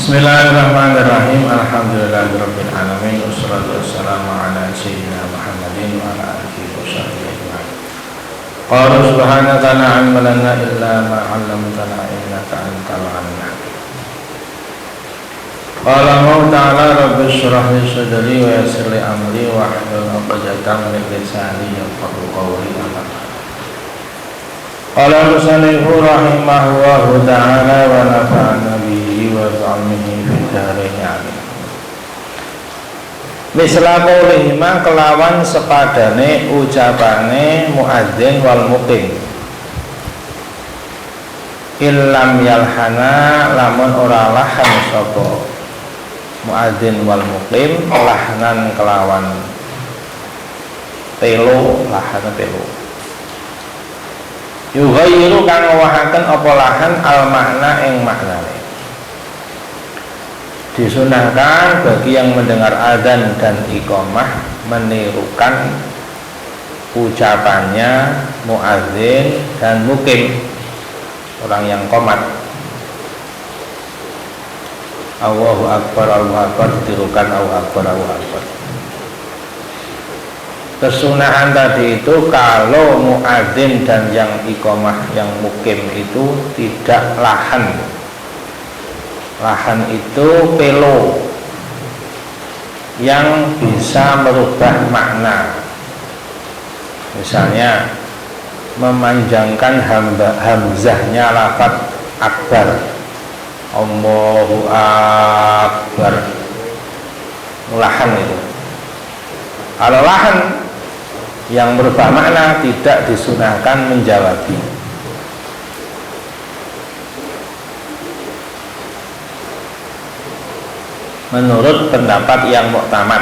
Bismillahirrahmanirrahim. Alhamdulillahirabbil alamin. Wassalatu wassalamu ala sayyidina Muhammadin wa ala alihi washabbihi ajma'in. Qala subhanaka la ilma lana illa ma 'allamtana innaka antal alimul hakim. Qala Allah ta'ala rabbi shrah li sadri wa yassir li amri wa hlul 'uqdatam min lisani yafqahu qawli. Qala musanifu rahimahullahu ta'ala wa nafa'ana bihi wa ta'amihi fid dharain amin. Misla qaulihima kelawan sepadane ucapane muadzin wal muqim. Illam yalhana lamun ora lahan sapa muadzin wal muqim lahnan kelawan telo lahan telo. Yughayyiru kang ngawahaken apa lahan al makna ing maknane. Disunahkan bagi yang mendengar adzan dan iqamah menirukan ucapannya muadzin dan muqim, orang yang qomat. Allahu akbar, Allahu akbar, ditirukan Allahu akbar, Allahu akbar. Kesunahan tadi itu kalau muadzin dan yang iqamah yang mukim itu tidak lahan. Lahan itu pelo yang bisa merubah makna. Misalnya memanjangkan hamzahnya lafaz akbar, Allahu akbar, lahan itu. Kalau lahan yang berubah makna tidak disunahkan menjawabi. Menurut pendapat yang muktamad.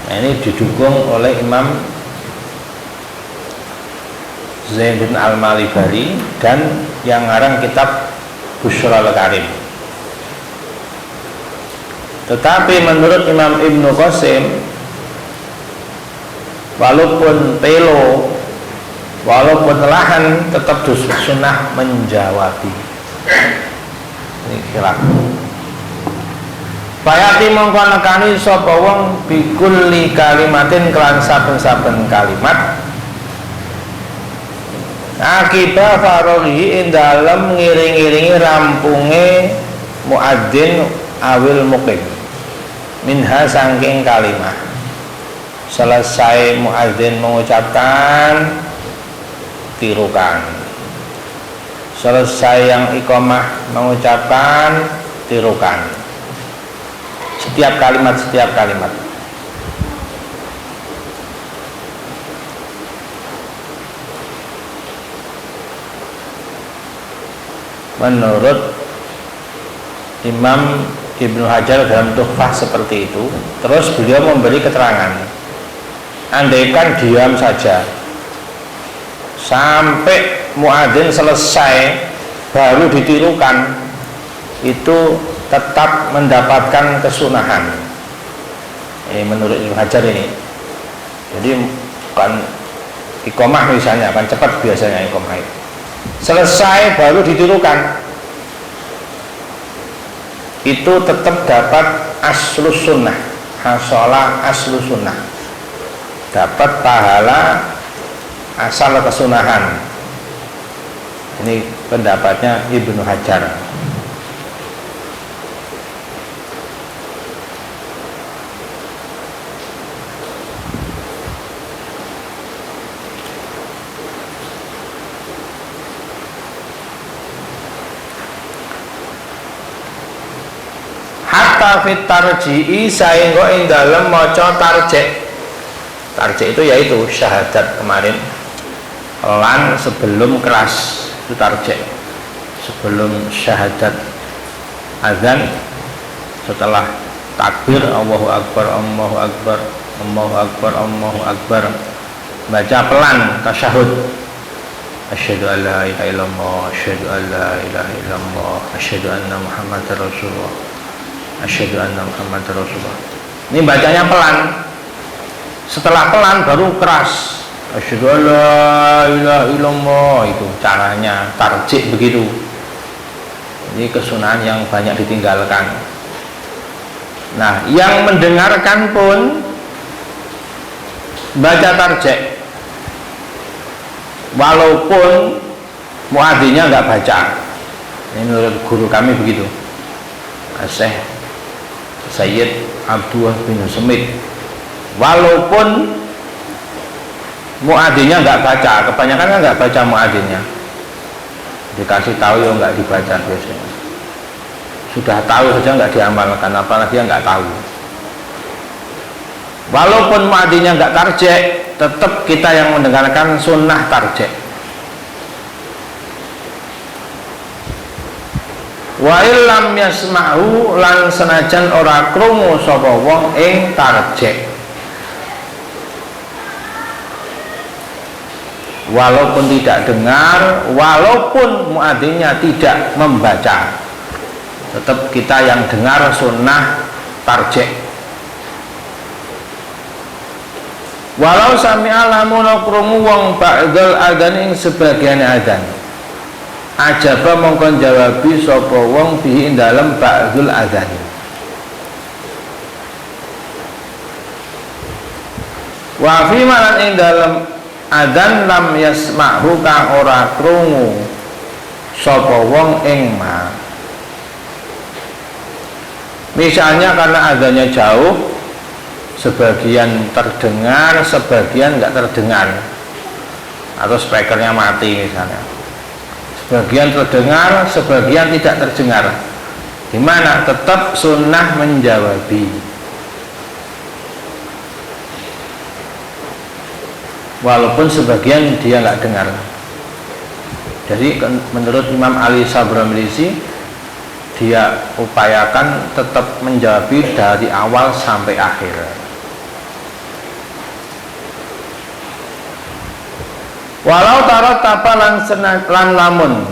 Nah, ini didukung oleh Imam Zainuddin Al-Malibari dan yang ngarang kitab Busyral Karim. Tetapi menurut Imam Ibnu Qasim, walaupun pelo, walaupun lahan, tetap sunnah menjawabi. Ini khilaf. Bayati mongko nekani sapa wong bikulli kalimatin kelan saben-saben kalimat. Akibat faroghi ing dalem ngiring-iringi rampunge muadzin awil muqim. Minha saking kalimah. Selesai muadzin mengucapkan, tirukan. Selesai yang iqamah mengucapkan, tirukan. Setiap kalimat. Menurut Imam Ibnu Hajar dalam Tuhfah seperti itu. Terus beliau memberi keterangan, andaikan diam saja sampai muadzin selesai baru ditirukan, itu tetap mendapatkan kesunahan. Ini menurut Ibnu Hajar ini. Jadi kan iqamah misalnya kan cepat biasanya iqamah itu. Selesai baru ditirukan, itu tetap dapat aslus sunnah, hasolah aslus sunnah, dapat pahala asal kesunahan. Ini pendapatnya Ibnu Hajar. Hatta fit tarji'i saenggo ing dalem maca tarjih. Tarjih itu yaitu syahadat kemarin. Lan sebelum keras itu tarjih. Sebelum syahadat azan, setelah takbir Allahu akbar, Allahu akbar, Allahu akbar, Allahu akbar, baca pelan tasyahud. Asyhadu an la ilaha illallah, asyhadu an la ilaha illallah, asyhadu anna Muhammadar Rasulullah, asyhadu anna Muhammadar Rasulullah. Ini bacanya pelan. Setelah pelan baru keras. Asyhadu an la ilaha illallah, itu caranya tarjih begitu. Ini kesunahan yang banyak ditinggalkan. Nah, yang mendengarkan pun baca tarjek, walaupun muadzinnya nggak baca. Ini menurut guru kami begitu, Syekh Sayyid Abdullah bin Semit. Walaupun muadzinnya nggak baca, kebanyakan kan nggak baca muadzinnya, dikasih tahu ya nggak dibaca biasanya. Sudah tahu saja nggak diamalkan, apalagi yang nggak tahu. Walaupun muadzinnya nggak tarjek, tetap kita yang mendengarkan sunnah tarjek. Wa illam yasma'u lan senajan ora krungu sapa wong ing tarjek. Walaupun tidak dengar, walaupun muadzinnya tidak membaca, tetap kita yang dengar sunnah tarjek. Walau sami'a lamun krungu wong ba'dal adzan ing sebagian adzan, ajaba mongkon jawabi sapa wong bihi dalem ba'dul adzan. Wa fi malan ing dalem adzan lam yasma'hu kang ora krungu sapa wong ing ma. Misalnya karena adzannya jauh, sebagian terdengar, sebagian nggak terdengar, atau speakernya mati misalnya. Sebagian terdengar, sebagian tidak terdengar. Gimana? Tetap sunnah menjawabi. Walaupun sebagian dia nggak dengar. Jadi menurut Imam Ali Sabramilisi, dia upayakan tetap menjawabi dari awal sampai akhir. Walau tarot tapa lan lamun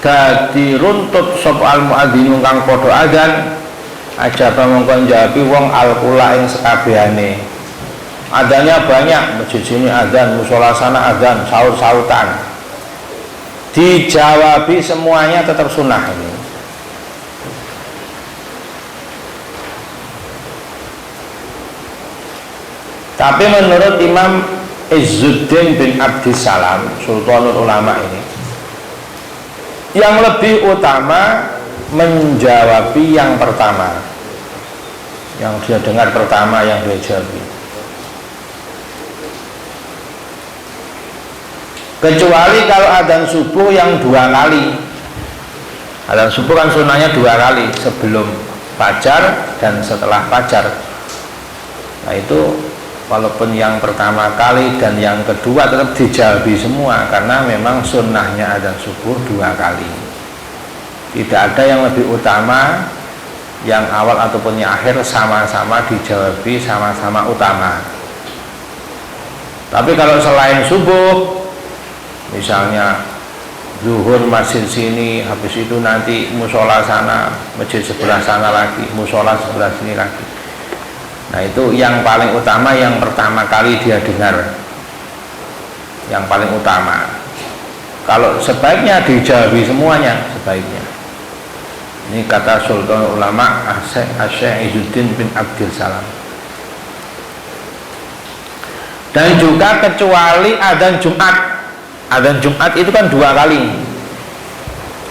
dadi runtut sop al muadzin kang padha adzan, ajaba mongkon jawabi wong al kula ing sekabehane. Adzannya banyak, masjid sini adzan, mushola sana adzan, sahur-sahutan. Dijawabi semuanya tetap sunnah ini. Tapi menurut Imam Izzuddin bin Abdissalam, Sultanul Ulama ini, yang lebih utama menjawabi yang pertama, yang dia dengar pertama, yang dia jawabi. Kecuali kalau adzan subuh yang 2 kali. Adzan subuh kan sunnahnya 2 kali, sebelum fajar dan setelah fajar. Nah itu walaupun yang pertama kali dan yang kedua tetap dijawabi semua, karena memang sunnahnya adzan subuh 2 kali. Tidak ada yang lebih utama, yang awal ataupun yang akhir sama-sama dijawabi, sama-sama utama. Tapi kalau selain subuh, misalnya zuhur masjid sini, habis itu nanti musola sana, masjid sebelah sana lagi, musola sebelah sini lagi. Nah itu yang paling utama, yang pertama kali dia dengar, yang paling utama. Kalau sebaiknya dijawabi semuanya, sebaiknya. Ini kata Sultan Ulama Syekh Izzuddin bin Abdissalam. Dan juga kecuali adzan Jumat. Adzan Jumat itu kan 2 kali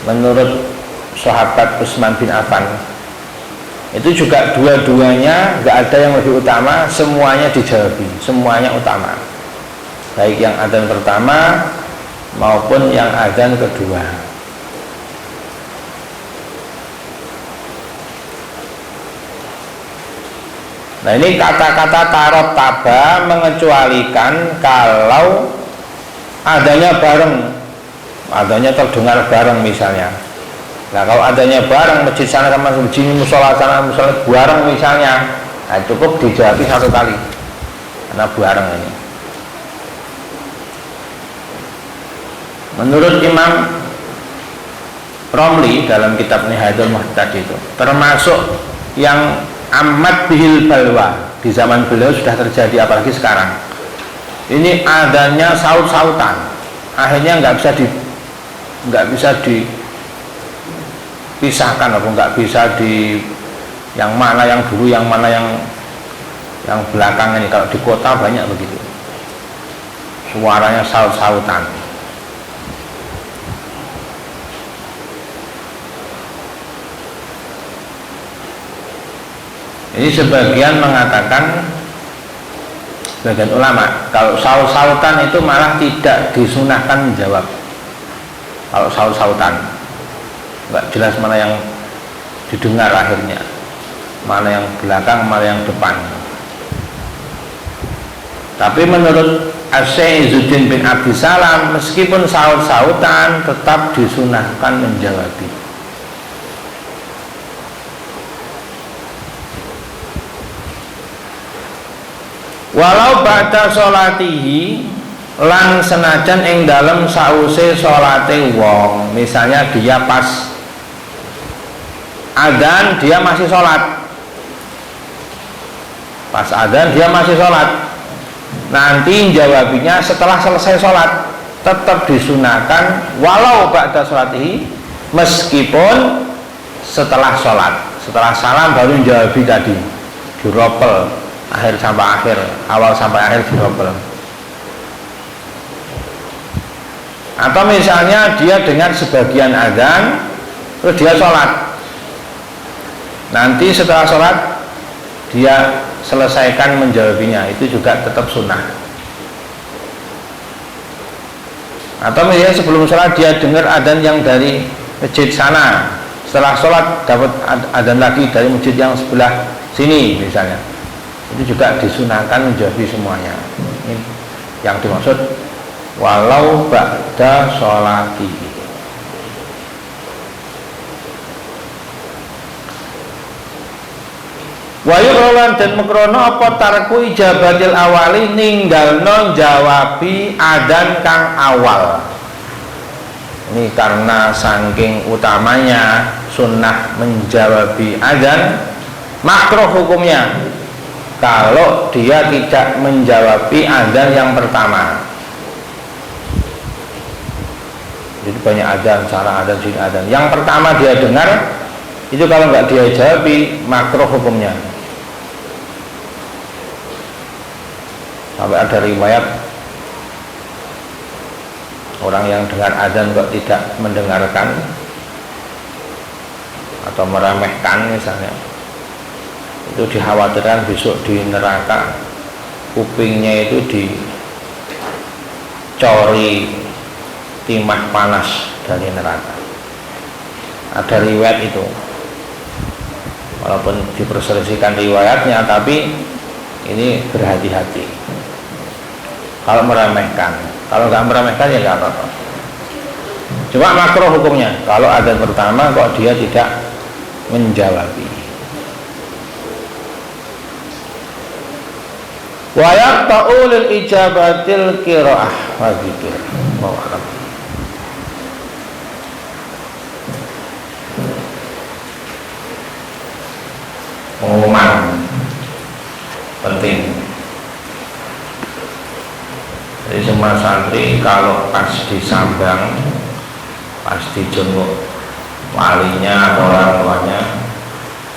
menurut sahabat Utsman bin Affan. Itu juga dua-duanya nggak ada yang lebih utama, semuanya dijawabi, semuanya utama, baik yang adzan pertama maupun yang adzan kedua. Nah ini kata-kata tarot taba mengecualikan kalau adanya bareng, adanya terdengar bareng misalnya. Nah kalau adanya bareng, masjid sana sama masjid ini, musola sana musola bareng misalnya, nah cukup dijawabi 1 kali karena bareng ini. Menurut Imam Romli dalam kitab Nihayatul Muhtad itu termasuk yang amat bihil balwa, di zaman beliau sudah terjadi, apalagi sekarang. Ini adanya saut-sautan, akhirnya nggak bisa pisahkan, apa nggak bisa di yang mana yang dulu, yang mana yang belakangan ini. Kalau di kota banyak begitu, suaranya saut-sautan. Ini sebagian mengatakan, sebagian ulama, kalau saut-sautan itu malah tidak disunahkan menjawab. Kalau saut-sautan nggak jelas mana yang didengar akhirnya, mana yang belakang, mana yang depan. Tapi menurut Asy-Syaikh Izzuddin bin Abdissalam, meskipun saut-sautan tetap disunahkan menjawabi. Walau ba'da sholatihi, lan senajan ing dalem sause sholate wong. Misalnya dia pas adzan dia masih sholat, pas adzan dia masih sholat, nanti jawabinya setelah selesai sholat, tetap disunahkan walau ba'da sholatihi, meskipun setelah sholat, setelah salam baru jawabi tadi, diropel akhir sampai akhir, awal sampai akhir dirobel. Atau misalnya dia dengar sebagian azan terus dia sholat, nanti setelah sholat dia selesaikan menjawabinya, itu juga tetap sunnah. Atau misalnya sebelum sholat dia dengar azan yang dari masjid sana, setelah sholat dapat azan lagi dari masjid yang sebelah sini misalnya, itu juga disunahkan menjawab semuanya. Ini yang dimaksud walau ba'da sholati. Wa yu'lan dan makrono apa tarku ijabatil awali, ninggalno jawabi adzan kang awal. Ini karena saking utamanya sunnah menjawabi adzan, makruh hukumnya kalau dia tidak menjawabi adzan yang pertama. Jadi banyak adzan, salah adzan, sini adzan. Yang pertama dia dengar, itu kalau nggak dia jawabi, makruh hukumnya. Sampai ada riwayat orang yang dengar adzan kok tidak mendengarkan atau meremehkan misalnya, itu dikhawatirkan besok di neraka kupingnya itu dicori timah panas dari neraka. Ada riwayat itu, walaupun diperselisihkan riwayatnya, tapi ini berhati-hati kalau meremehkan. Kalau nggak meremehkan ya nggak apa-apa. Cuma makruh hukumnya kalau adzan pertama kok dia tidak menjawabi. Wa yaqta'u lil ijabatil qiraah wa dzikr. Wallahu pengumuman penting. Jadi semua santri kalau pas disambang, pas dijenguk walinya atau orang tuanya,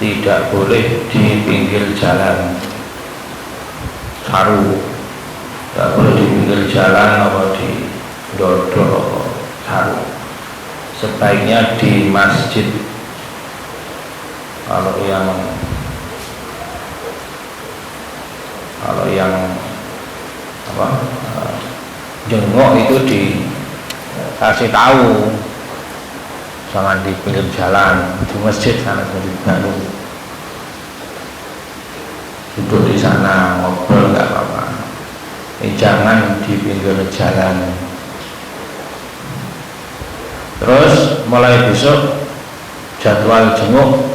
tidak boleh di pinggir jalan saru, tidak boleh di pinggir jalan atau di dodol saru. Sebaiknya di masjid. Kalau yang jenguk itu dikasih tahu, jangan di pinggir jalan, di masjid sana di baru duduk di sana ngobrol nggak apa-apa. Jangan di pinggir jalan. Terus mulai besok jadwal jenguk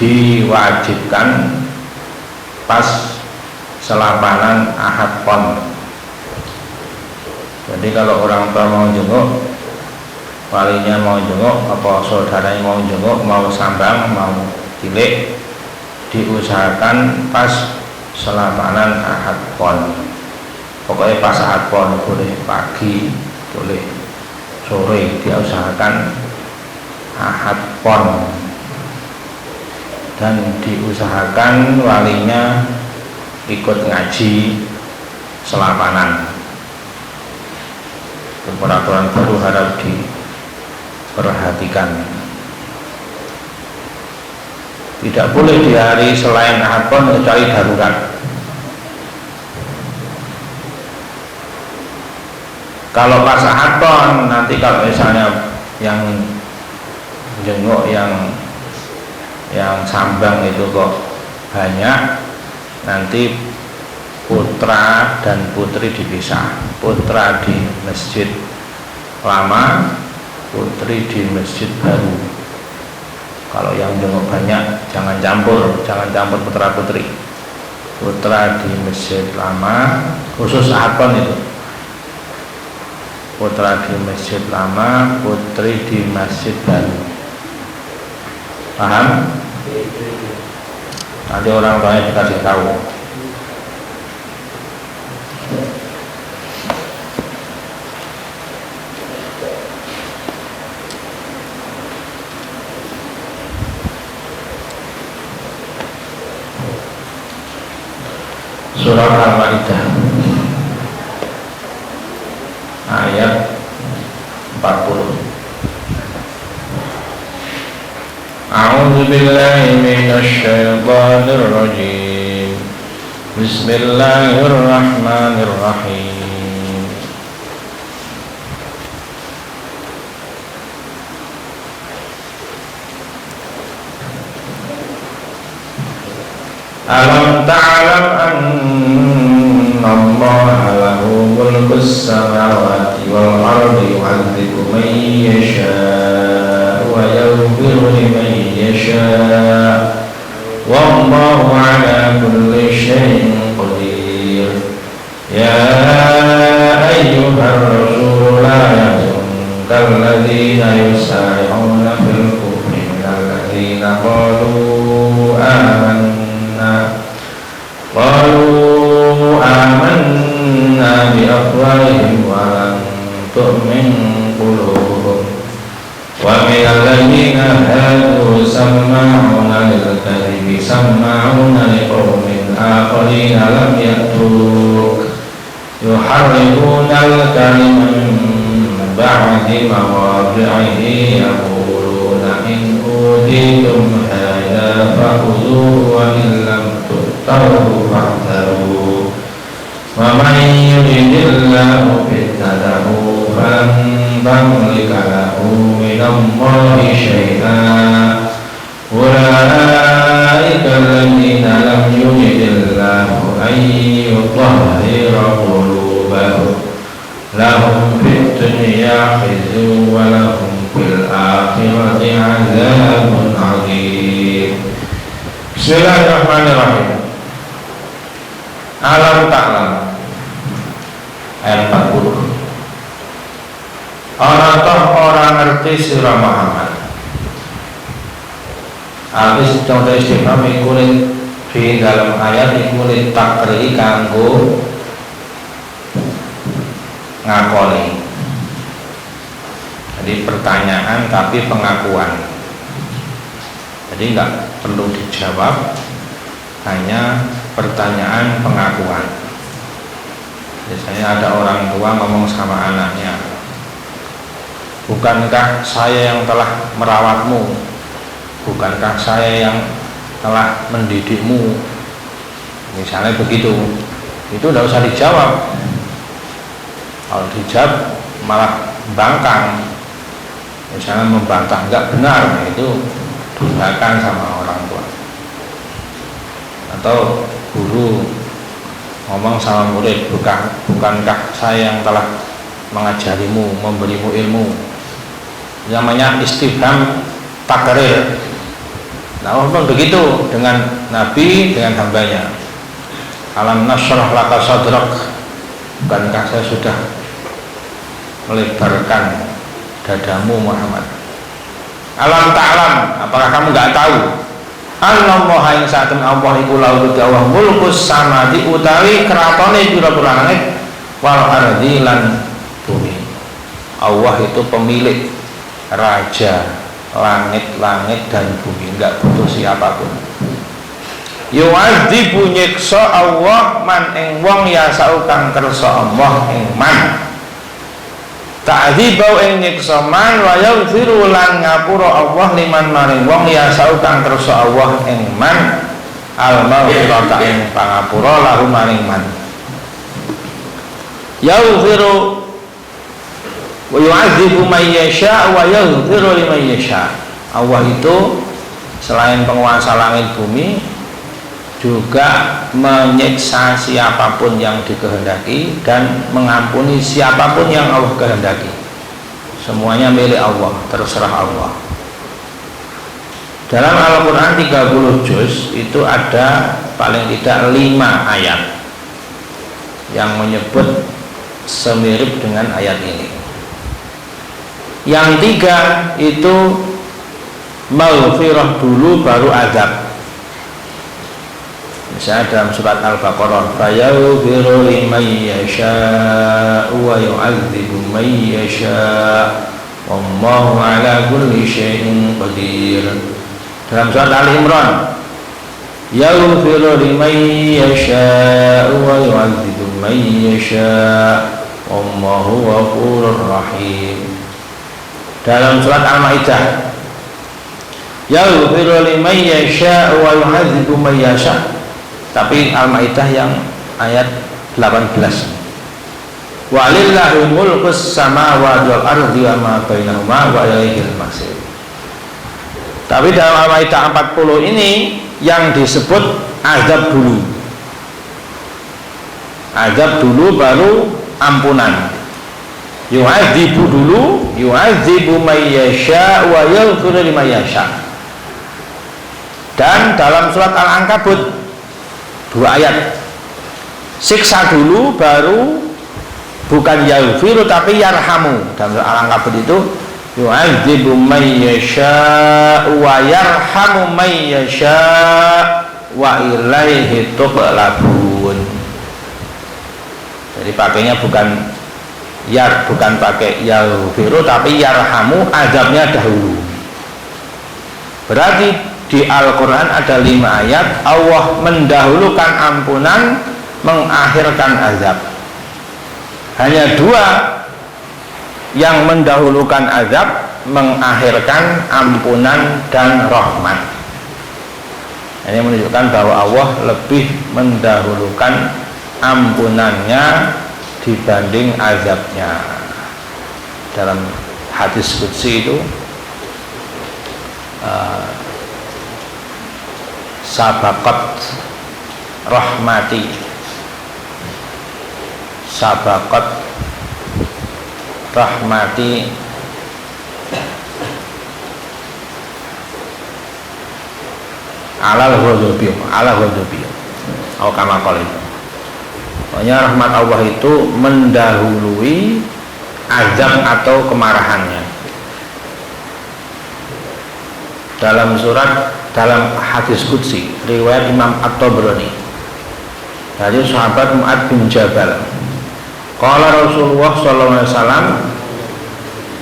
diwajibkan pas selapanan Ahad Pon. Jadi kalau orang tua mau jenguk, walinya mau jenguk, apa saudaranya mau jenguk, mau sambang, mau tilik, diusahakan pas selapanan Ahad Pon. Pokoknya pas Ahad Pon, boleh pagi, boleh sore, dia usahakan ahad pon, dan diusahakan walinya ikut ngaji selapanan. Peraturan baru harap diperhatikan. Tidak boleh di hari selain ahad pon kecuali darurat. Kalau pas ahad pon, nanti kalau misalnya yang jenguk yang sambang itu kok banyak, nanti putra dan putri dipisah. Putra di masjid lama, putri di masjid baru. Kalau yang jenguk banyak jangan campur putra putri. Putra di masjid lama, khusus ahad pon itu. Putra di masjid lama, putri di masjid baru. Paham? Nanti orang tuanya dikasih tahu. Surah Al-Maidah ayat 40. A'udzu billahi minasy syaithanir rajim. Bismillahirrahmanirrahim. Alam ta'lam annallaha lahu mulkus samawati wal ardi yu'adzibu man yasha' wa yaghfiru liman yasha' wallahu ala kulli syai'in qadir. Ya ayyuhar rasul la yahzunka alladhina yusari'una fil kufri minal ladzina qalu amanna bi afwahihim wa lam tu'min qulubuhum wa minal ladzina hadu sama'una lil kadhibi sama'una liqaumin akharina lam ya'tuk yuharrifuna al-kalima min ba'di mawadhi'ihi yaquluna in utitum hadha fakhudhuhu wa in lam tu'tahu fahdharu wa man yuridillahu fitnatahu falan tamlika lahu minallahi syai'an ulaika alladhina lam yuridillahu an yutahhira qulubahum lahum fid dunya khizyun wa lahum fil akhirati 'adzabun 'adzim. Bismillahirrahmanirrahim. Alam ta'lam ayat 40. Orang ngerti sira Muhammad. Habis contoh istifham iku di dalam ayat iku takri kanggo ngakoni. Jadi pertanyaan tapi pengakuan. Jadi enggak perlu dijawab, hanya pertanyaan pengakuan. Biasanya ada orang tua ngomong sama anaknya, bukankah saya yang telah merawatmu, bukankah saya yang telah mendidikmu, misalnya begitu. Itu tidak usah dijawab. Kalau dijawab malah bangkang, misalnya membantah nggak benar, itu durhakan sama orang tua. Atau guru ngomong sama murid, bukankah saya yang telah mengajarimu, memberimu ilmu. Namanya istifham takrir. Nah, memang begitu dengan Nabi, dengan hambanya. Alam nashrah laka sadrak, bukankah saya sudah melebarkan dadamu Muhammad. Alam ta'lam, apakah kamu nggak tahu? Allah ing saten Allah iku lahu dawah mulkus samadi utawi kratone pira-pira langit wal ardi lan bumi. Allah itu pemilik, raja langit-langit dan bumi, enggak butuh siapapun. Yu'adzibu nyiksa Allah man ing wong yasau kang kersa Allah ing man. Ta'dzibau ing nyiksa man wa yaghfiru lan ngapura Allah liman maring wong yasau kang kersa Allah ing man al-maghfirata ing pangapura lahu maring man. Yaghfiru wa yu'adzibu man yasha wa yaghfiru liman yasha. Allah itu selain penguasa langit bumi juga menyiksa siapapun yang dikehendaki dan mengampuni siapapun yang Allah kehendaki. Semuanya milik Allah, terserah Allah. Dalam Al-Quran 30 juz itu ada paling tidak 5 ayat yang menyebut semirip dengan ayat ini. Yang 3 itu maghfirah dulu baru azab. Misalnya dalam surat Al-Baqarah, fayaghfiru liman yasha'u wa yu'adzibu man yasha' wallahu ala kulli syai'in qadir. Dalam surat Al-Imran, yaghfiru liman yasha'u wa yu'adzibu man yasha' wallahu ghafurur rahim. Dalam surat Al-Maidah, yaghfiru liman yasha'u wa yu'adzibu man yasha'. Tapi Al-Maidah yang ayat 18. Walillahil mulkus samawati wal ardi wa ma bainahuma wa ilaihil masir. Tapi dalam Al-Maidah 40 ini yang disebut azab dulu. Azab dulu baru ampunan. Yu'adzibu dulu, yu'adzibu may yasha wa yaghfiru liman yasha. Dan dalam surat Al-Ankabut 2 ayat, siksa dulu baru, bukan yaghfiru tapi yarhamu. Dalam Al-Ankabut itu yu'adzibu may yasha wa yarhamu may yasha wa ilaihi tuqlabun. Jadi pakainya bukan pakai yaghfiru tapi yarhamu, azabnya dahulu. Berarti di Al-Quran ada 5 ayat Allah mendahulukan ampunan, mengakhirkan azab. Hanya 2 yang mendahulukan azab, mengakhirkan ampunan dan rahmat. Ini menunjukkan bahwa Allah lebih mendahulukan ampunannya dibanding azabnya. Dalam hadis qudsi itu sabaqat rahmati, sabaqat rahmati alal ghadabi, ala ghadabi atau kama qala itu. Pokoknya rahmat Allah itu mendahului azab atau kemarahannya. Dalam hadis qudsi riwayat Imam At-Tabrani dari sahabat Mu'ad bin Jabal, qala Rasulullah sallallahu alaihi wasallam,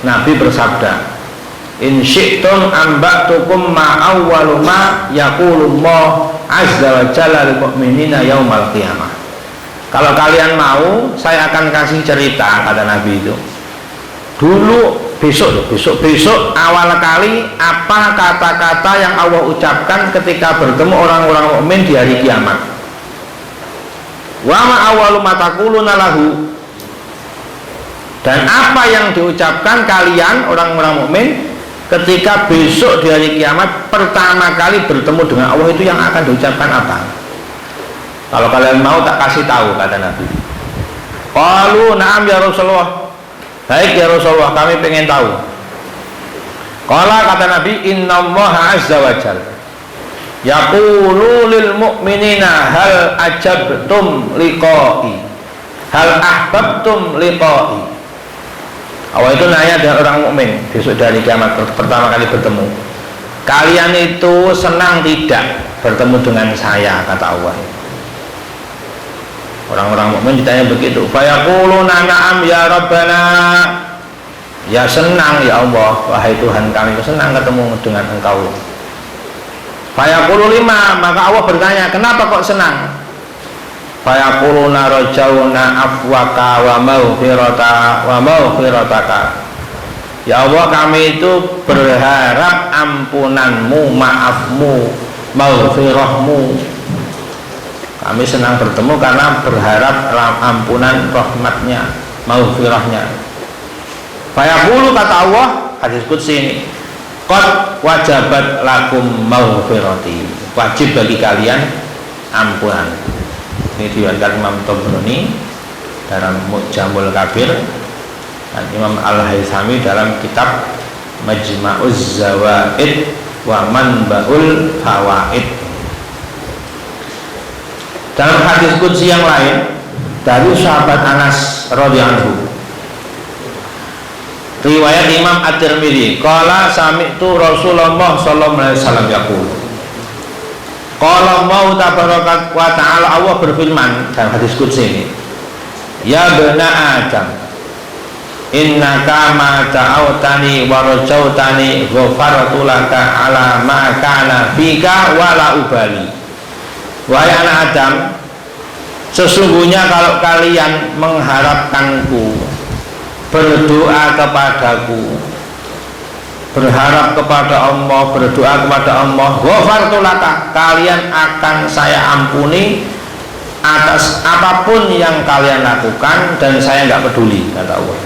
Nabi bersabda, in syi'tum amba'tukum ma awwalu ma yaqulullah azza wa jalla lil mu'minina yaumal qiyamah. Kalau kalian mau, saya akan kasih cerita, kata Nabi itu. Dulu besok awal kali apa kata-kata yang Allah ucapkan ketika bertemu orang-orang mukmin di hari kiamat. Wa ma awwalu ma taquluna lahu. Dan apa yang diucapkan kalian orang-orang mukmin ketika besok di hari kiamat pertama kali bertemu dengan Allah, itu yang akan diucapkan apa? Kalau kalian mau tak kasih tahu, kata Nabi. Qalu na'am ya Rasulullah. Baik ya Rasulullah, kami pengen tahu. Qala, kata Nabi, innallaha azza wa jalla yaqulu lil mu'minina hal ajabtum liqa'i hal ahbabtum liqa'i. Allah itu nanya dengan orang mukmin besok dari kiamat pertama kali bertemu, kalian itu senang tidak bertemu dengan saya, kata Allah. Orang-orang mukmin ditanya begitu. Fayaquluna na'am ya rabbana. Ya senang ya Allah, wahai Tuhan kami, senang ketemu dengan Engkau. Fayaqulu lima, maka Allah bertanya, kenapa kok senang? Fayaquluna rajauna afwaka wa maghfirataka. Ya Allah, kami itu berharap ampunanmu, maafmu, maghfirahmu. Kami senang bertemu karena berharap ampunan rahmatnya, maghfirahnya. Fayaqulu, kata Allah, hadis qudsi ini, qad wajabat lakum maghfirati, wajib bagi kalian ampunan. Ini diriwayatkan Imam Tabrani dalam Mu'jamul Kabir dan Imam Al-Haythami dalam kitab Majma'uz Zawaid wa Manba'ul Fawaid. Dalam hadis qudsi yang lain dari sahabat Anas radhiyallahu anhu, riwayat Imam At-Tirmidzi, qala sami'tu Rasulullah sallallahu alaihi wasallam yaqul, qala Allah tabaraka wa ta'ala, Allah berfirman dalam hadis qudsi ini, ya bani Adam, innaka ma ta'awtani wa rajautani ghafartu laka ala ma kana fika wa la ubali. Wahai anak Adam, sesungguhnya kalau kalian mengharapkanku, berdoa kepadaku, berharap kepada Allah, berdoa kepada Allah, ghafartu laka, kalian akan saya ampuni atas apapun yang kalian lakukan dan saya nggak peduli, kata Allah.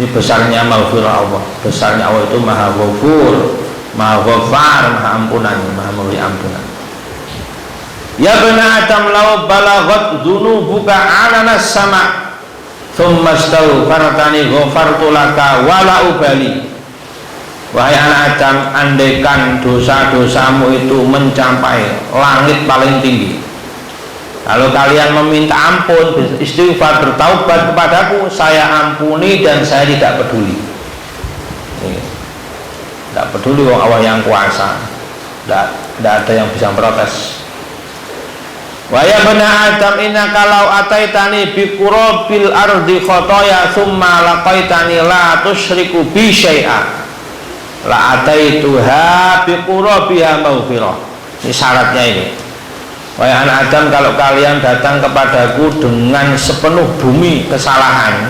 Ini besarnya maghfirah Allah, besarnya Allah itu maha ghafur, maha ghafar, maha ampunan, maha memberi ampunan. Ya bani Adam, law balaghat dzunubuka ananas sama thumma astaghfartani ghafartu laka wala ubali. Wahai anak Adam, andaikan dosa-dosamu itu mencapai langit paling tinggi, kalau kalian meminta ampun, istighfar, bertaubat kepadaku, saya ampuni dan saya tidak peduli. Tidak peduli wong Allah yang kuasa, tidak ada yang bisa protes. Wa ya bani Adam, innaka law ataitani bi qurabil ardi khotoya thumma laqaitani la tusyriku bi syai'a la ataituha bi qurabiha maghfirah. Ini syaratnya ini. Wahai anak Adam, kalau kalian datang kepadaku dengan sepenuh bumi kesalahan,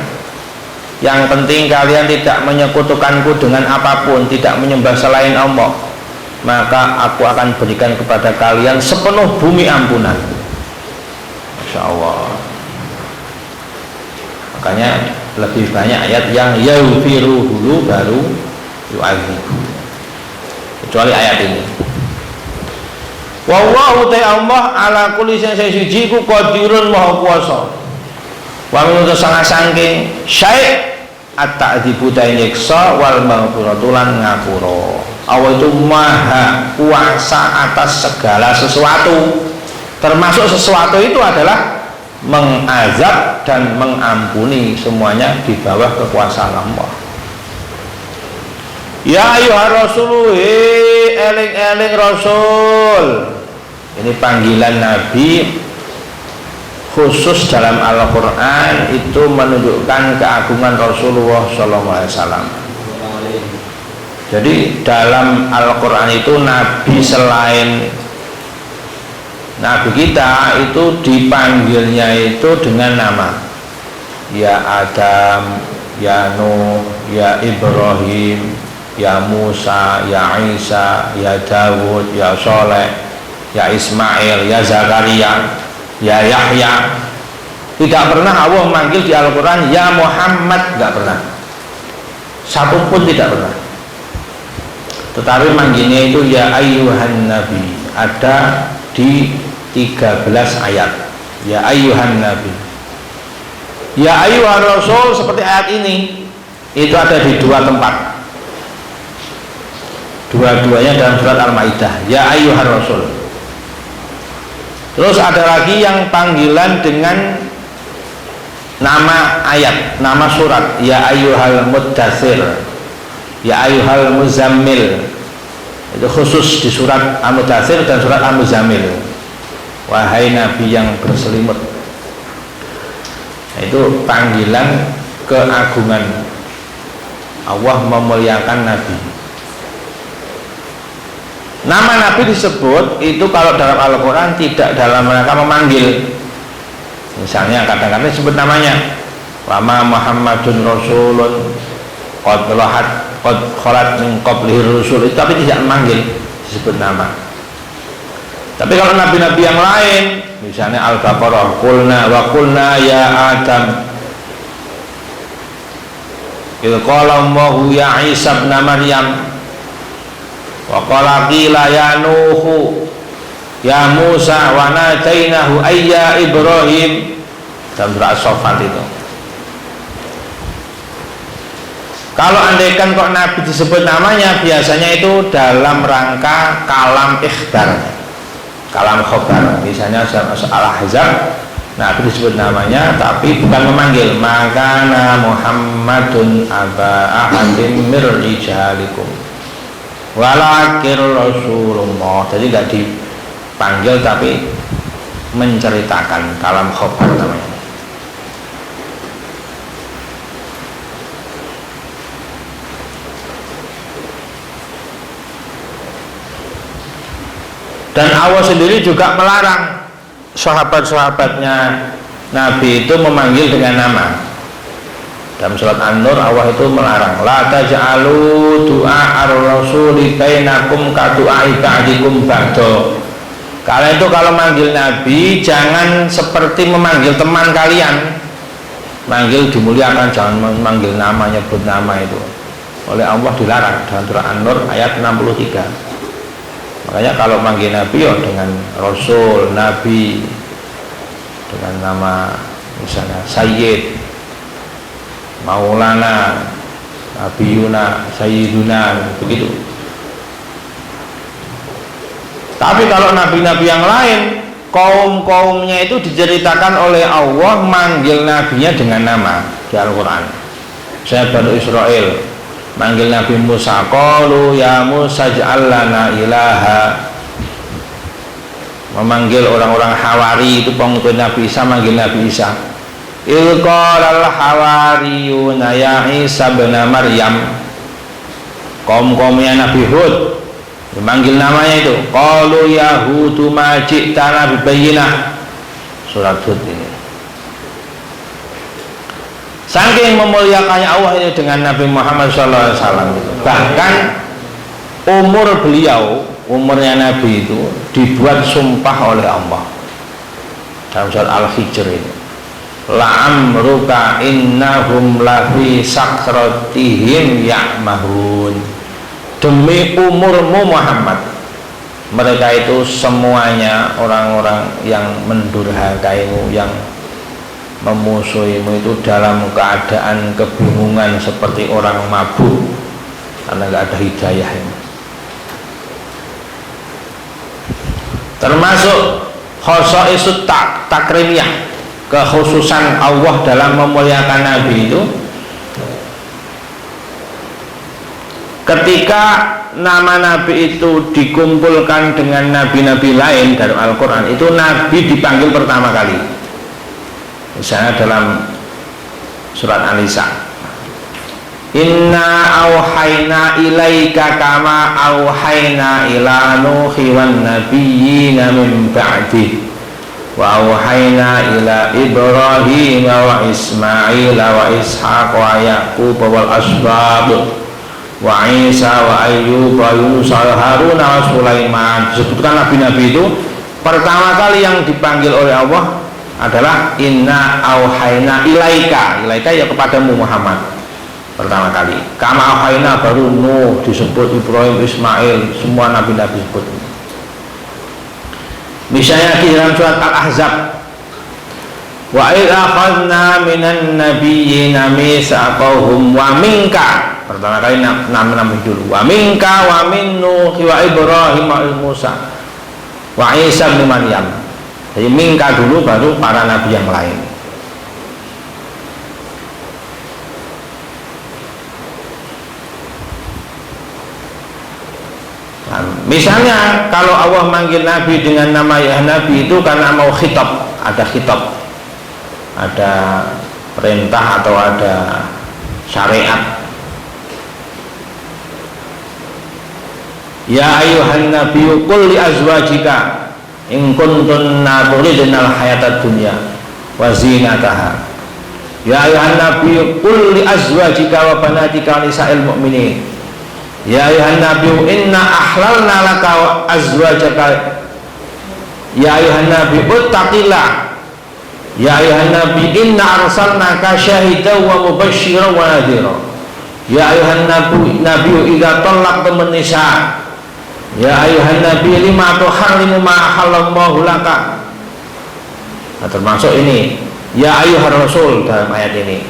yang penting kalian tidak menyekutukanku dengan apapun, tidak menyembah selain Allah, maka aku akan berikan kepada kalian sepenuh bumi ampunan. Masya Allah. Makanya lebih banyak ayat yang yaghfiru dulu baru yu'adzibu, kecuali ayat ini. Wallahu ta'ala Allah ala kulli syai'in siji ku qadirun maha kuwasa. Wa menurut sangat saking syai' at-ta'dzibu ta'nyiksa wal maghfiratu lan ngapura. Allah itu maha kuasa atas segala sesuatu, termasuk sesuatu itu adalah mengazab dan mengampuni, semuanya di bawah kekuasaan Allah. Ya ayuhar rasulu, eling-eling rasul. Ini panggilan Nabi khusus dalam Al-Quran, itu menunjukkan keagungan Rasulullah SAW. Jadi dalam Al-Quran itu Nabi selain Nabi kita itu dipanggilnya itu dengan nama, ya Adam, ya Nuh, ya Ibrahim, ya Musa, ya Isa, ya Dawud, ya Soleh, ya Ismail, ya Zakaria, ya Yahya. Tidak pernah Allah memanggil di Al-Quran ya Muhammad, tidak pernah, satu pun tidak pernah. Tetapi manggilnya itu ya ayyuhan nabi, ada di 13 ayat. Ya ayyuhan nabi, ya ayyuhan rasul, seperti ayat ini, itu ada di dua tempat, dua-duanya dalam surat Al-Maidah, ya ayyuhan rasul. Terus ada lagi yang panggilan dengan nama ayat, nama surat, ya ayyuhal muddatsir, ya ayyuhal muzammil. Itu khusus di surat Al-Muddatsir dan surat Al-Muzammil. Wahai Nabi yang berselimut. Itu panggilan keagungan Allah memuliakan Nabi. Nama Nabi disebut itu kalau dalam Al-Quran tidak dalam rangka memanggil. Misalnya kadang-kadang disebut namanya, Wama Muhammadun Rasulun qad khalat min qablihi rusul, itu tapi tidak memanggil, disebut nama. Tapi kalau nabi-nabi yang lain, misalnya Al-Baqarah, qulna ya Adam, idh qala Allahu ya Isa ibn Maryam, wa qala qila ya Nuhu ya Musa wa nadainahu ayya Ibrahim, dalam surah As-Saffat itu. Kalau andaikan kok Nabi disebut namanya, biasanya itu dalam rangka kalam ikhbar, kalam khobar. Misalnya Al-Ahzab, Nabi disebut namanya tapi bukan memanggil, makana Muhammadun aba ahadin mir rijalikum walakir Rasulullah. Jadi tidak dipanggil tapi menceritakan, kalam khobar namanya. Dan Allah sendiri juga melarang sahabat-sahabatnya Nabi itu memanggil dengan nama. Dalam surat An-Nur Allah itu melarang, la taj'alu du'a ar-rasuli bainakum ka du'ai ba'dikum ba'da. Kalian itu kalau manggil Nabi jangan seperti memanggil teman kalian. Manggil dimuliakan, jangan memanggil nama, nyebut nama itu. Oleh Allah dilarang dalam surah An-Nur ayat 63. Makanya kalau manggil Nabi ya dengan Rasul, Nabi, dengan nama misalnya Sayyid, Maulana, Nabiyuna, Sayyiduna, begitu. Tapi kalau nabi-nabi yang lain, kaum-kaumnya itu diceritakan oleh Allah manggil nabinya dengan nama di Al-Quran. Saya Bani Israel manggil Nabi Musa, qalu ya Musa ij'al lana ilaha. Memanggil orang-orang Hawari itu pengikut Nabi Isa, manggil Nabi Isa. Il qalal hawariyuna ya Isa bin Maryam. Kaum-kaumnya Nabi Hud dimanggil namanya itu, qalu ya Hudu ma ji'tana bi bayyinah. Surat Hud ini. Saking memuliakannya Allah ini dengan Nabi Muhammad SAW, bahkan umur beliau, umurnya Nabi itu dibuat sumpah oleh Allah dalam surat Al-Hijr ini, la'amruka innahum lafi sakratihim ya'mahun. Demi umurmu Muhammad, mereka itu semuanya orang-orang yang mendurhakaimu, yang memusuhimu itu dalam keadaan kebingungan seperti orang mabuk karena nggak ada hidayah ini. Termasuk khosa'isut takrimiyah, kekhususan Allah dalam memuliakan Nabi itu, ketika nama Nabi itu dikumpulkan dengan nabi-nabi lain dalam Al-Quran, itu Nabi dipanggil pertama kali. Misalnya dalam surat An-Nisa, inna auhayna ilaika kama auhayna ila nuhi wan nabiyyina min ba'di wa auhayna ila Ibrahim wa Ismail wa Ishaq wa Yaqub wal asbab wa Isa wa Ayyub wa Yunus wa Harun wa Sulaiman. Disebutkan nabi-nabi itu pertama kali yang dipanggil oleh Allah adalah inna auhayna ilaika. Ilaika ya kepadamu Muhammad pertama kali. Kama auhayna baru Nuh disebut, Ibrahim, Ismail, semua nabi-nabi disebut. Misalnya di dalam surat Al-Ahzab, wa idh akhadna minan nabiyyina mitsaqahum wa minka, pertama kali nama dulu, wa minka wa min Nuh wa Ibrahim wa Musa wa Isa bin Maryam. Jadi minka dulu baru para nabi yang lain. Nah, misalnya kalau Allah manggil Nabi dengan nama ya Nabi itu karena mau khitab, ada khitab, ada perintah atau ada syariat. Ya ayuhan nabiyyu qul li azwajika in kuntunna turidnal hayatad dunya wa zinataha. Ya ayuhan nabiyyu qul li azwajika wa banatika nisa'il mu'minin. Ya ayuhan nabiyyu inna ahlalna laka wa azwajaka. Ya ayuhan nabiyyu ittaqillah. Ya ayuhan nabi inna arsalnaka syahidan wa mubasysyiran wa nadhira. Ya ayuhan nabiyyu idza talaqtumun nisa. Ya ayuhan nabi lima tuharrimu ma halallahu laka. Nah, termasuk ini ya ayuhar rasul dalam ayat ini.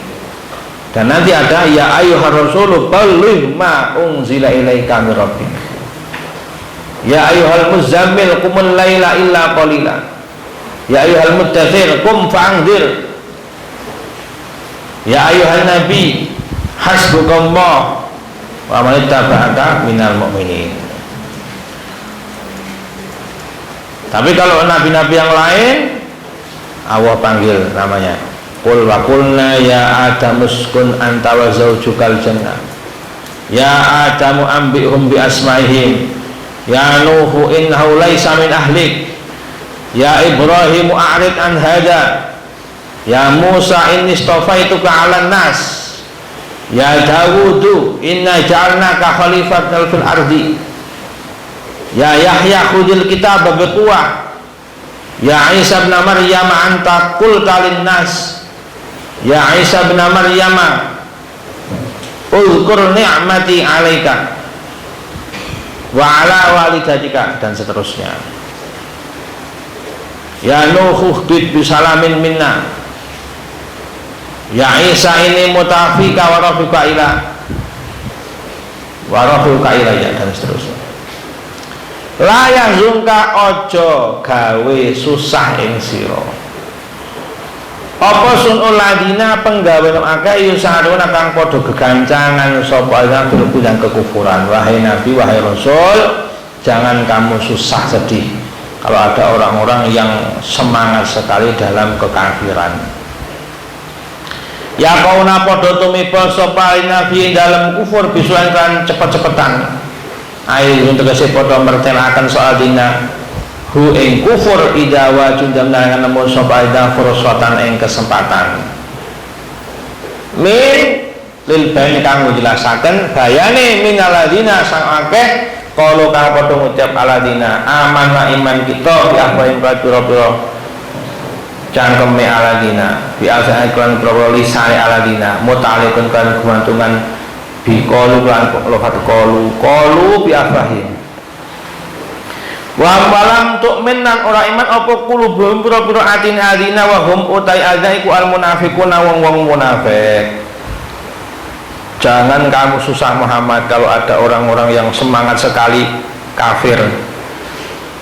Dan nanti ada ya ayuhar rasul balligh ma unzila ilaika mir rabbik. Ya ayuhal muzammil qumul laila illa qalila. Ya ayuhal muddathir qum fa'anzir. Ya ayuhan nabi hasbukallah wa man ittaba'aka minal mu'minin. Tapi kalau nabi-nabi yang lain Allah panggil namanya qul wa qulna ya adamuskun anta wa zaujukal jannah. Ya adamu ambihum bi asmaihim. Ya nuhu innahu laisa min ahlik. Ya ibrahimu a'rid an hada. Ya Musa inni istafaituka 'alan nas. Ya Dawudu inna ja'alnaka khalifatan fil ardi. Ya Yahya khudil kitab biquwwah. Ya Isa bin Maryam anta qulta lin nas. Ya Isa bin Maryam uzkur ni'mati 'alaika wa 'ala walidatika, dan seterusnya. Ya Nuh bid bisalamin minna. Ya Isa ini mutafika wa rafiqa ila wa rafiqa ilayya, dan seterusnya. La yahzunka ojo gawe susah ing sira. Apa sunul ladina penggawe akeh yusaruna kang padha gegancangan sapa ing bidang kekufuran. Wahai nabi, wahai rasul, jangan kamu susah sedih kalau ada orang-orang yang semangat sekali dalam kekafiran. Ya kauna padha tumiba sapa nabi dalam kufur bisuan kan cepet-cepetan. Ayo untuk kasih foto mertelakan soal dina hu ing kufur idawa jundam dengan nemu sopa ida fursatan ing kesempatan min lil bayan kang jelasaken bayane min aladina sang akeh kalau kang padha ngucap aladina aman wa iman kita bi apa ing pira-pira cangkeme aladina bi asal iklan pro lisane aladina mutalikun kan gumantungan bi qalu lan lafat qalu bi afahim wa malam tu'minan ora iman apa kulubum pira-pira atin adina wa hum utai adzaiku al munafiquna wong-wong munafik. Jangan kamu susah Muhammad kalau ada orang-orang yang semangat sekali kafir,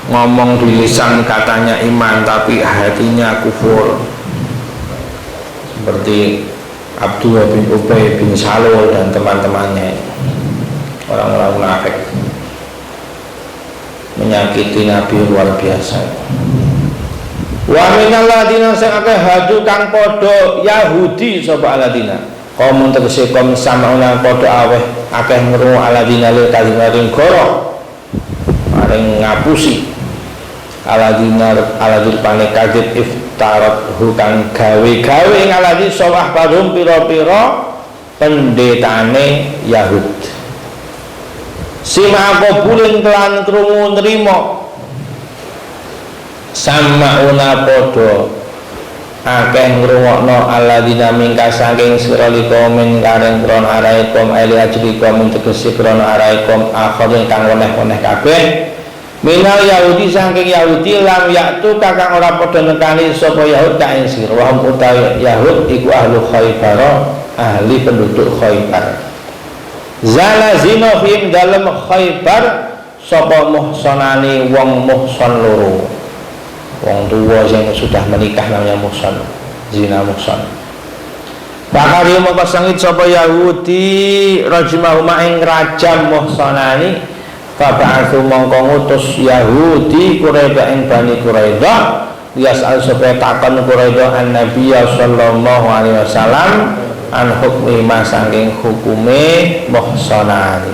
ngomong di lisan katanya iman tapi hatinya kufur, seperti Abdullah bin Ubay bin Salul dan teman-temannya, orang-orang munafik, menyakiti Nabi luar biasa. Wa minal ladina sing akeh hadu kang padha Yahudi sapa aladina. Kaum tegese kaum samauna padha aweh akeh ngrungu aladina lil kalimaring goro. Maring ngapusi aladina aladil pane kadib iftarat hukang gawe-gawe ing aladi sawah padum pira-pira pendetane Yahud. Sima qabulin kelan krungu nrimo sama una podo akeh ngrungokno aladina mingka saking sira likomen kareng kron araikum ali ajrikum tegese kron araikum akhir kang weneh-weneh kabeh minal Yahudi saking Yahudi lam yaktu kakang ora padha nekani sapa Yahud ka ing sira wa utawi Yahud iku ahlu Khaybar, ahli penduduk Khaybar. Zala zina fihim dalem Khaybar sapa muhsanani wong muhsan loro, wong tua yang sudah menikah namanya muhsan, zina muhsan. Bakari mengkosangit sapa Yahudi rajmahuma ing rajam muhsanani. Faba'athu mongko ngutus Yahudi Quraidah ing Bani Quraidah yas'al supaya takon Quraidah an Nabi sallallahu alaihi wasallam an hukmi ma saking hukume muhsanani.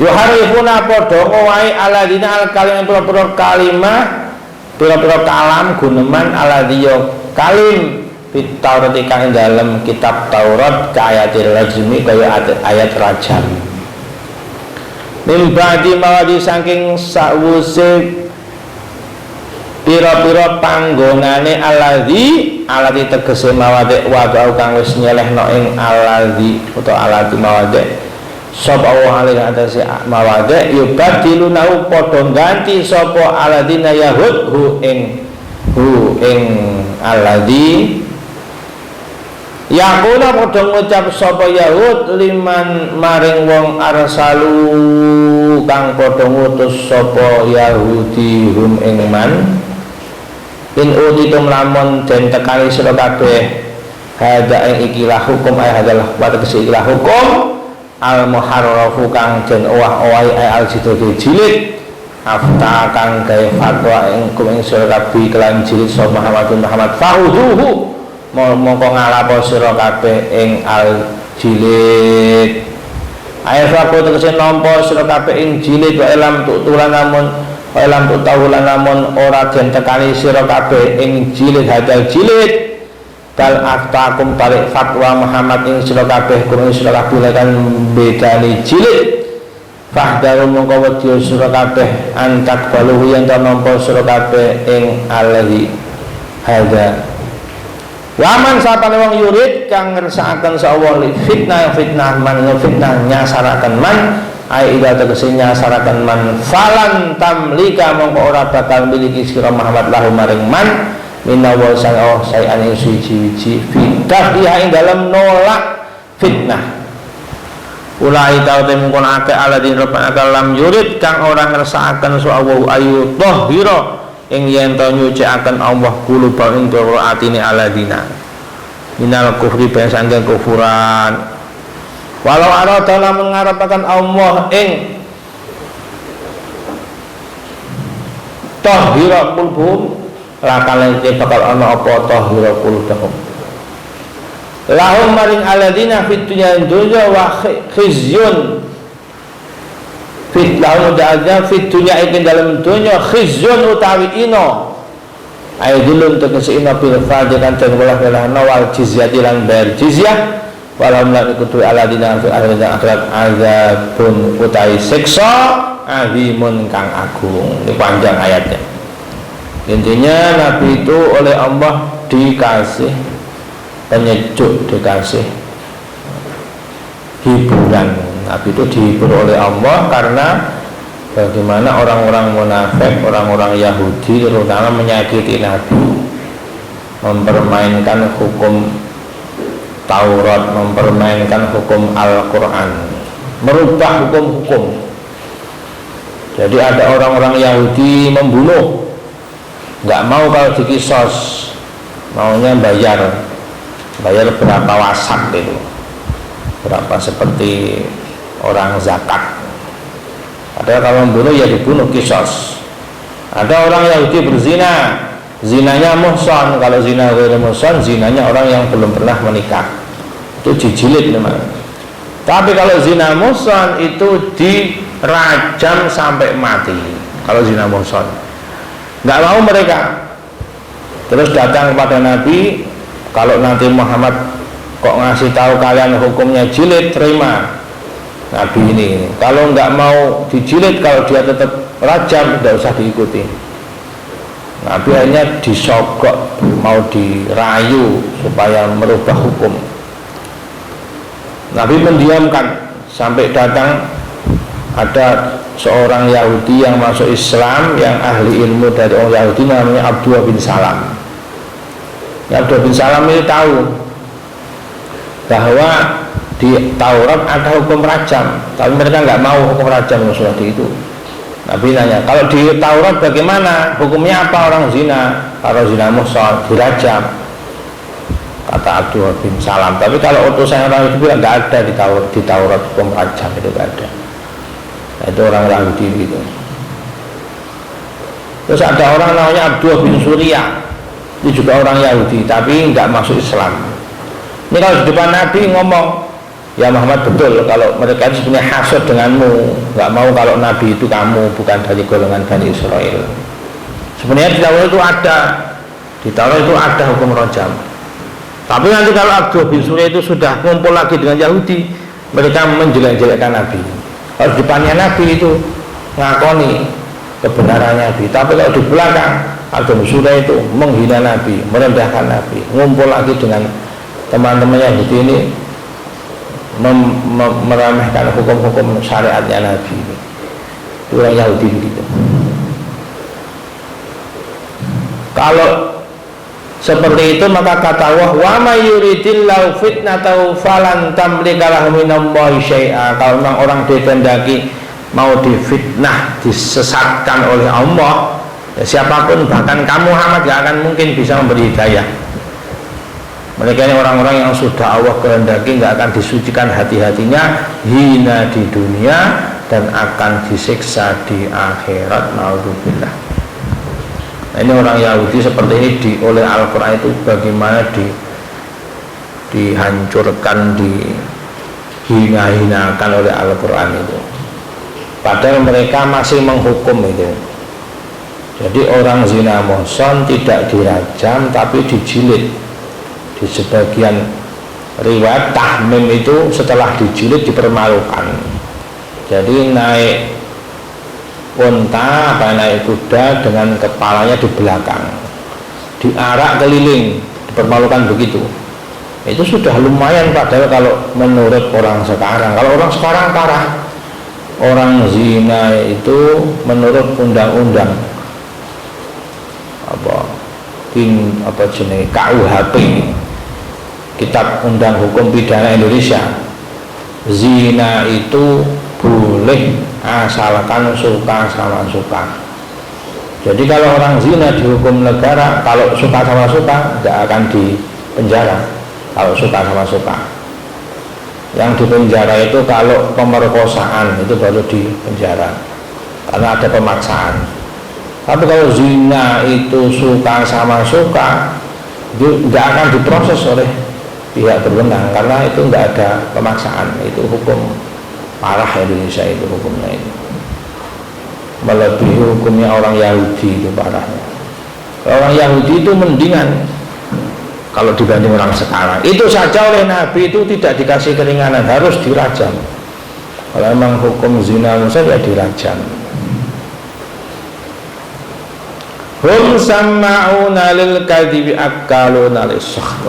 yuharifuna padha wae aladina al-kalim pira-pira kalimah pira-pira kalam guneman aladhiya kalim fit Taurat kang dalem kitab Taurat ka ayatil rajmi kaya ayat rajam mimbadi mawadi saking sawuse pira-pira panggonane aladi tegese mawade wadau kang wis nyelehno ing aladi utawa aladi mawade sapa Allah alih atase mawade yubadilunahu padha ganti sapa aladina yahud hu ing aladi yakuna padha ngucap sapa yahud liman maring wong arsalu kang padha ngutus sapa yahudi hum ing man in utitum lamun den tekani sira kabeh hada ing ikilah hukum ay hadalah wa tegese ikilah hukum al muharrafu kang den owah-owahi al jidul jilid afta kang gawe fatwa ing kum ing sira kabeh kelan jilid sapa Muhammad fahuduhu mongko ngalapo sira kabeh ing al jilid ayat aku tegese nampa sira kabeh ing jilid wa ilam tutulan namun Walam tutawulan namun ora den tekani sira kabeh ing jilid hadal jilid bal aftakum tarik fatwa Muhammad ing sira kabeh kurang sira kabeh kan bedani jilid fahdaru mongko wedya sira kabeh antak baluhu yen ta nampa sira kabeh ing alaihi hadza waman sapane wong yurid kang ngersakaken sawah fitnah man fitnah nyasaraken man ai ida tegese nyasaraken man falan tamlika mongko ora bakal miliki sira Muhammad lahu maring man minawa sang Allah sayan ing suci-suci fitnah dia ing dalam nolak fitnah ulai tau temungkon akeh aladin rabbana kalam yurid kang ora ngersakaken sawah ayu tahira ing yen to nyucikaken Allah kulubah ing atine aladina minal kufri sanging kufuran walau arada lamun ngarepaken Allah ing tahira kulubum lakale bakal ana apa tahira kulubum lahum maring aladina fit dunya wa khizyun fit lahum da'adha fit dunya ing dalam dunya khizyun utawi ino aidulun tegese ino bil fadilan dan wala nawal jizyati lan bayar jizyah walam lan ikutu aladina fi akhirat azabun utai siksa azimun kang agung. Ini panjang ayatnya. Intinya Nabi itu oleh Allah dikasih penyejuk, dikasih hiburan. Nabi itu dihibur oleh Allah karena bagaimana orang-orang munafik, orang-orang Yahudi terutama menyakiti Nabi, mempermainkan hukum Taurat, mempermainkan hukum Al-Quran, merubah hukum-hukum. Jadi ada orang-orang Yahudi membunuh, nggak mau kalau dikisos, maunya bayar berapa wasak itu, berapa seperti orang zakat. Padahal kalau membunuh ya dibunuh kisos. Ada orang Yahudi berzina, zinanya muhsan. Kalau zina ghairu muhsan, zinanya orang yang belum pernah menikah, itu dijilid memang. Tapi kalau zina muhsan itu dirajam sampai mati. Kalau zina muhsan, nggak mau mereka. Terus datang kepada Nabi, kalau nanti Muhammad kok ngasih tahu kalian hukumnya jilid, terima. Nabi ini kalau nggak mau dijilid, kalau dia tetap rajam, tidak usah diikuti. Nabi akhirnya disogok, mau dirayu supaya merubah hukum. Nabi mendiamkan sampai datang ada seorang Yahudi yang masuk Islam, yang ahli ilmu dari orang Yahudi, namanya Abdullah bin Salam. Abdullah bin Salam ini tahu bahwa di Taurat ada hukum rajam, tapi mereka nggak mau hukum rajam sudah itu. Nabi nanya, kalau di Taurat bagaimana hukumnya, apa orang zina, kalau zina muhsan dirajam, kata Abdullah bin Salam. Tapi kalau utusan orang itu bilang nggak ada di Taurat hukum rajam, itu nggak ada. Nah, itu orang Yahudi gitu. Terus ada orang namanya Abdullah bin Surya, itu juga orang Yahudi tapi nggak masuk Islam. Ini kalau di depan Nabi ngomong, ya Muhammad, betul kalau mereka itu sebenarnya hasud denganmu, nggak mau kalau Nabi itu kamu, bukan dari golongan Bani Israel. Sebenarnya di Taurat itu ada hukum rajam. Tapi nanti kalau Abdullah bin Surya itu sudah kumpul lagi dengan Yahudi, mereka menjelek-jelekkan Nabi. Harus depannya Nabi itu ngakoni kebenaran Nabi, tapi kalau di belakang Abdullah bin Surya itu menghina Nabi, merendahkan Nabi, ngumpul lagi dengan teman-teman Yahudi ini, meremehkan hukum-hukum syariatnya Nabi. Itu orang Yahudi begitu. Kalau seperti itu maka kata Allah, wa may yuridillahu fitnatahu falan tamlika lahu minallahi syai'a. Kalau memang orang dikehendaki mau difitnah, disesatkan oleh Allah, ya siapapun, bahkan kamu Muhammad gak akan mungkin bisa memberi hidayah. Mereka ini orang-orang yang sudah Allah kehendaki gak akan disucikan hati-hatinya, hina di dunia dan akan disiksa di akhirat. Naudzubillah. Nah, ini orang Yahudi seperti ini oleh Al-Quran itu bagaimana dihancurkan, dihina-hinakan oleh Al-Quran itu. Padahal mereka masih menghukum itu. Jadi orang zina muhsan tidak dirajam tapi dijilid. Di sebagian riwayat tahmim itu setelah dijilid dipermalukan. Jadi naik unta apa naik kuda dengan kepalanya di belakang, diarak keliling, dipermalukan begitu. Itu sudah lumayan padahal kalau menurut orang sekarang. Kalau orang sekarang parah. Orang zina itu menurut undang-undang apa jenis KUHP, Kitab Undang Hukum Pidana Indonesia, zina itu boleh asalkan suka sama suka. Jadi kalau orang zina dihukum negara, kalau suka sama suka tidak akan dipenjara. Kalau suka sama suka, yang dipenjara itu kalau pemerkosaan itu baru dipenjara karena ada pemaksaan. Tapi kalau zina itu suka sama suka, itu tidak akan diproses oleh pihak berwenang karena itu tidak ada pemaksaan. Itu hukum parah Indonesia itu hukumnya itu, melebihi hukumnya orang Yahudi itu parahnya. Orang Yahudi itu mendingan kalau dibanding orang sekarang. Itu saja oleh Nabi itu tidak dikasih keringanan, harus dirajam. Kalau memang hukum zina ya dirajam. Hum sama'una lil kadhibi akaluna lis-sakht.